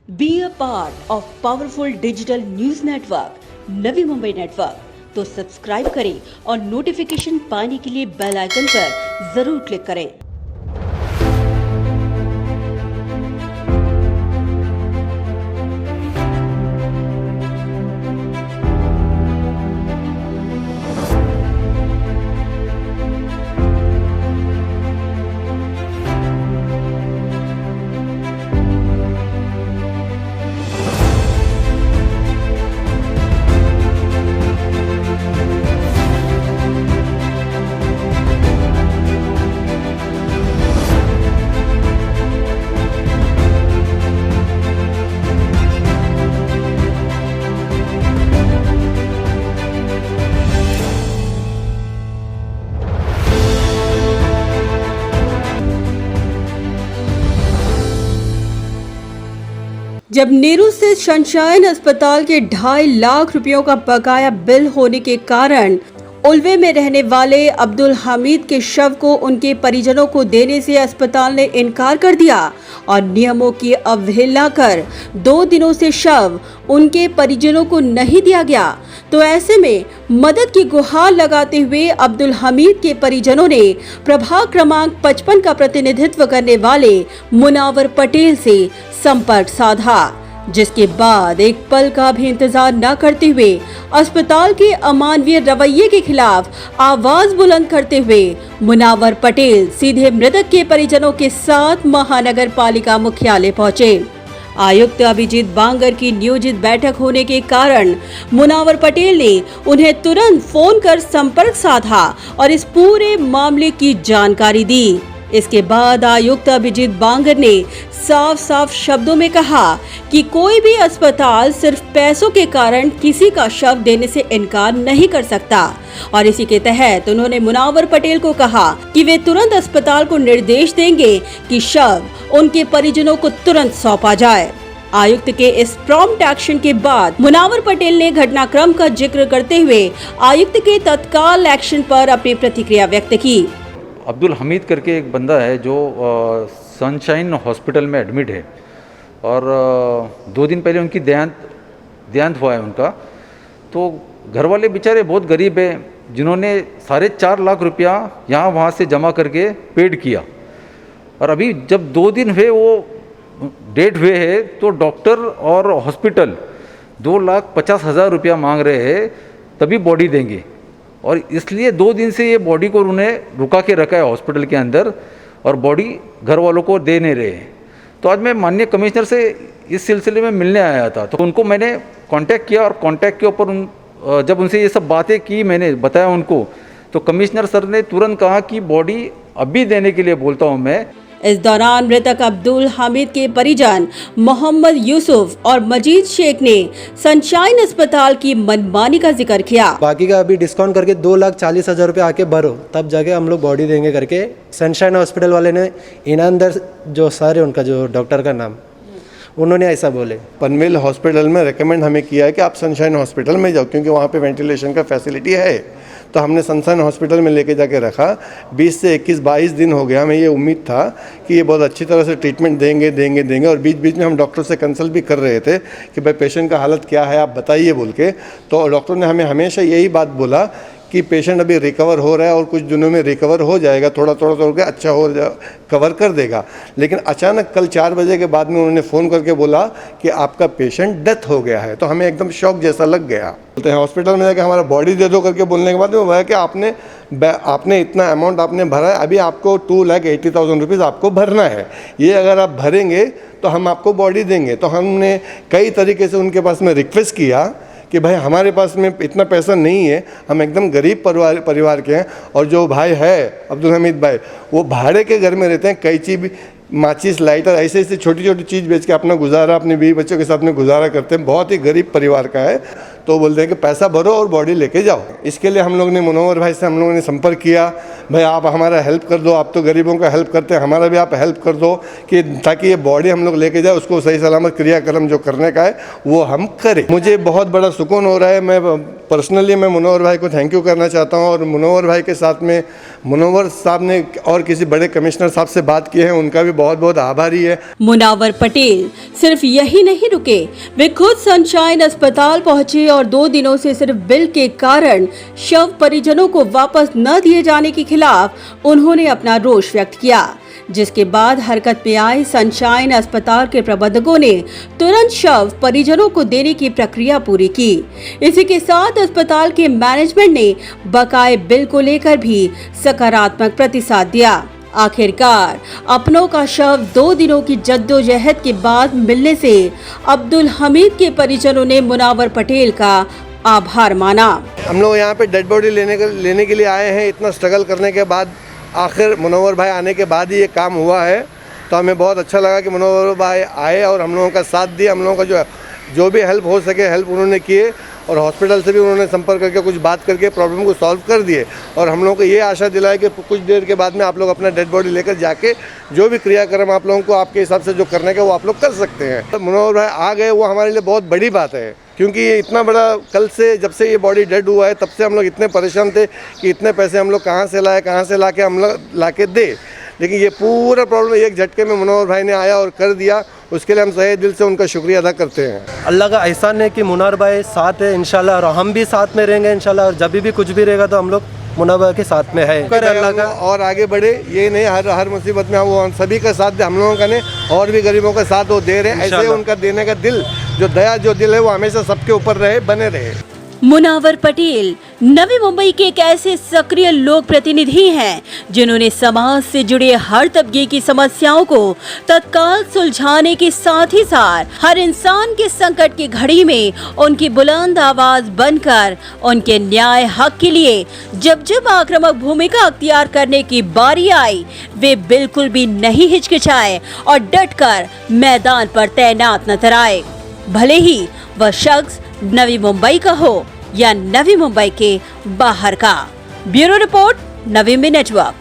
Be a part of powerful digital news network Navi Mumbai network. तो subscribe करें और notification पाने के लिए बेल आइकन पर जरूर क्लिक करें। जब नेहरू स्थित सनशाइन अस्पताल के 2.5 लाख रुपयों का बकाया बिल होने के कारण उल्वे में रहने वाले अब्दुल हमीद के शव को उनके परिजनों को देने से अस्पताल ने इनकार कर दिया और नियमों की अवहेलना कर 2 दिनों से शव उनके परिजनों को नहीं दिया गया, तो ऐसे में मदद की गुहार लगाते हुए अब्दुल हमीद के परिजनों ने प्रभाग क्रमांक 55 का प्रतिनिधित्व करने वाले मुनावर पटेल से संपर्क साधा, जिसके बाद एक पल का भी इंतजार न करते हुए अस्पताल के अमानवीय रवैये के खिलाफ आवाज बुलंद करते हुए मुनावर पटेल सीधे मृतक के परिजनों के साथ महानगर पालिका मुख्यालय पहुंचे। आयुक्त अभिजीत बांगर की नियोजित बैठक होने के कारण मुनावर पटेल ने उन्हें तुरंत फोन कर संपर्क साधा और इस पूरे मामले की जानकारी दी। इसके बाद आयुक्त अभिजीत बांगर ने साफ साफ शब्दों में कहा कि कोई भी अस्पताल सिर्फ पैसों के कारण किसी का शव देने से इनकार नहीं कर सकता और इसी के तहत उन्होंने मुनावर पटेल को कहा कि वे तुरंत अस्पताल को निर्देश देंगे कि शव उनके परिजनों को तुरंत सौंपा जाए। आयुक्त के इस प्रॉम्प्ट एक्शन के बाद मुनावर पटेल ने घटनाक्रम का जिक्र करते हुए आयुक्त के तत्काल एक्शन पर अपनी प्रतिक्रिया व्यक्त की। अब्दुल हमीद करके एक बंदा है जो सनशाइन हॉस्पिटल में एडमिट है और 2 दिन पहले उनकी देहांत हुआ है उनका। तो घर वाले बेचारे बहुत गरीब हैं जिन्होंने 4.5 लाख रुपया यहाँ वहाँ से जमा करके पेड किया और अभी जब 2 दिन हुए वो डेट हुए है तो डॉक्टर और हॉस्पिटल 2,50,000 रुपया मांग रहे हैं तभी बॉडी देंगे और इसलिए 2 दिन से ये बॉडी को उन्हें रुका के रखा है हॉस्पिटल के अंदर और बॉडी घर वालों को दे नहीं रहे हैं। तो आज मैं माननीय कमिश्नर से इस सिलसिले में मिलने आया था, तो उनको मैंने कांटेक्ट किया और कांटेक्ट के ऊपर जब उनसे ये सब बातें की मैंने बताया उनको, तो कमिश्नर सर ने तुरंत कहा कि बॉडी अभी देने के लिए बोलता हूँ मैं। इस दौरान मृतक अब्दुल हमीद के परिजन मोहम्मद यूसुफ और मजीद शेख ने सनशाइन अस्पताल की मनमानी का जिक्र किया। बाकी का अभी डिस्काउंट करके 2,40,000 रुपये आके भरो तब जाके हम लोग बॉडी देंगे करके सनशाइन हॉस्पिटल वाले ने ईनामदार जो सर है उनका जो डॉक्टर का नाम उन्होंने ऐसा बोले। पनवेल हॉस्पिटल में रेकमेंड हमें किया है कि आप सनशाइन हॉस्पिटल में जाओ क्योंकि वहाँ पे वेंटिलेशन का फैसिलिटी है। तो हमने सनशाइन हॉस्पिटल में लेके जाके रखा। 20 से 21-22 दिन हो गया। हमें ये उम्मीद था कि ये बहुत अच्छी तरह से ट्रीटमेंट देंगे और बीच बीच में हम डॉक्टर से कंसल्ट भी कर रहे थे कि भाई पेशेंट का हालत क्या है आप बताइए बोल के। तो डॉक्टर ने हमें हमेशा यही बात बोला कि पेशेंट अभी रिकवर हो रहा है और कुछ दिनों में रिकवर हो जाएगा, थोड़ा के अच्छा हो कवर कर देगा। लेकिन अचानक कल 4 बजे के बाद में उन्होंने फ़ोन करके बोला कि आपका पेशेंट डेथ हो गया है। तो हमें एकदम शॉक जैसा लग गया। बोलते हैं हॉस्पिटल में जाके हमारा बॉडी दे दो करके बोलने के बाद वो है कि आपने इतना अमाउंट आपने भरा है, अभी आपको 2,80,000 रुपीज़ आपको भरना है। ये अगर आप भरेंगे तो हम आपको बॉडी देंगे। तो हमने कई तरीके से उनके पास में रिक्वेस्ट किया कि भाई हमारे पास में इतना पैसा नहीं है, हम एकदम गरीब परिवार के हैं और जो भाई है अब्दुल हमीद भाई वो भाड़े के घर में रहते हैं। कैंची भी माचिस लाइटर ऐसे छोटी छोटी चीज़ बेच के अपना गुजारा अपने बीवी बच्चों के साथ में गुजारा करते हैं। बहुत ही गरीब परिवार का है। तो बोलते हैं कि पैसा भरो और बॉडी लेके जाओ। इसके लिए हम लोग ने मुनव्वर भाई से हम लोगों ने संपर्क किया, भाई आप हमारा हेल्प कर दो, आप तो गरीबों का हेल्प करते हैं, हमारा भी आप हेल्प कर दो कि ताकि ये बॉडी हम लोग लेके जाए, उसको सही सलामत क्रियाक्रम जो करने का है वो हम करें। मुझे बहुत बड़ा सुकून हो रहा है। मैं पर्सनली मैं मुनव्वर भाई को थैंक यू करना चाहता हूँ, और मुनव्वर भाई के साथ में मुनव्वर साहब ने और किसी बड़े कमिश्नर साहब से बात की है, उनका भी बहुत बहुत आभारी है। मुनावर पटेल सिर्फ यही नहीं रुके, वे खुद सनशाइन अस्पताल पहुंचे और 2 दिनों से सिर्फ बिल के कारण शव परिजनों को वापस न दिए जाने के खिलाफ उन्होंने अपना रोष व्यक्त किया, जिसके बाद हरकत में आए सनशाइन अस्पताल के प्रबंधकों ने तुरंत शव परिजनों को देने की प्रक्रिया पूरी की। इसी के साथ अस्पताल के मैनेजमेंट ने बकाए बिल को लेकर भी सकारात्मक प्रतिसाद दिया। आखिरकार अपनों का शव 2 दिनों की जद्दोजहद के बाद मिलने से अब्दुल हमीद के परिजनों ने मुनावर पटेल का आभार माना। हम लोग यहाँ पे डेड बॉडी लेने के लिए आए हैं, इतना स्ट्रगल करने के बाद आखिर मुनव्वर भाई आने के बाद ही ये काम हुआ है, तो हमें बहुत अच्छा लगा कि मुनव्वर भाई आए और हम लोगों का साथ दिया। हम लोगों का जो भी हेल्प हो सके हेल्प उन्होंने किए, और हॉस्पिटल से भी उन्होंने संपर्क करके कुछ बात करके प्रॉब्लम को सॉल्व कर दिए, और हम लोगों को ये आशा दिलाया कि कुछ देर के बाद में आप लोग अपना डेड बॉडी लेकर जाके जो भी क्रियाक्रम आप लोगों को आपके हिसाब से जो करने का वो आप लोग कर सकते हैं। तो मुनव्वर भाई आ गए, वो हमारे लिए बहुत बड़ी बात है, क्योंकि ये इतना बड़ा कल से जब से ये बॉडी डेड हुआ है तब से हम लोग इतने परेशान थे कि इतने पैसे हम लोग कहाँ से लाए, कहाँ से लाके हम लोग लाके दे, लेकिन ये पूरा प्रॉब्लम एक झटके में मुनव्वर भाई ने आया और कर दिया। उसके लिए हम सही दिल से उनका शुक्रिया अदा करते हैं। अल्लाह का एहसान है कि मुनव्वर भाई साथ है इंशाल्लाह, और हम भी साथ में रहेंगे इंशाल्लाह, और जब भी कुछ भी रहेगा तो हम लोग मुनव्वर के साथ में है। अल्लाह का और आगे बढ़े, ये नहीं हर मुसीबत में वो सभी का साथ दे, हम लोगों का नहीं और भी गरीबों का साथ वो दे रहे हैं। ऐसे उनका देने का दिल, जो दया जो दिल है वो हमेशा सबके ऊपर रहे, बने रहे। मुनावर पटेल नवी मुंबई के एक ऐसे सक्रिय लोक प्रतिनिधि हैं जिन्होंने समाज से जुड़े हर तबके की समस्याओं को तत्काल सुलझाने के साथ ही साथ हर इंसान के संकट की घड़ी में उनकी बुलंद आवाज बनकर उनके न्याय हक के लिए जब जब आक्रामक भूमिका अख्तियार करने की बारी आई, वे बिल्कुल भी नहीं हिचकिचाए और डटकर मैदान पर तैनात नजर आए, भले ही वह शख्स नवी मुंबई का हो या नवी मुंबई के बाहर का। Bureau report, Navi Mumbai network.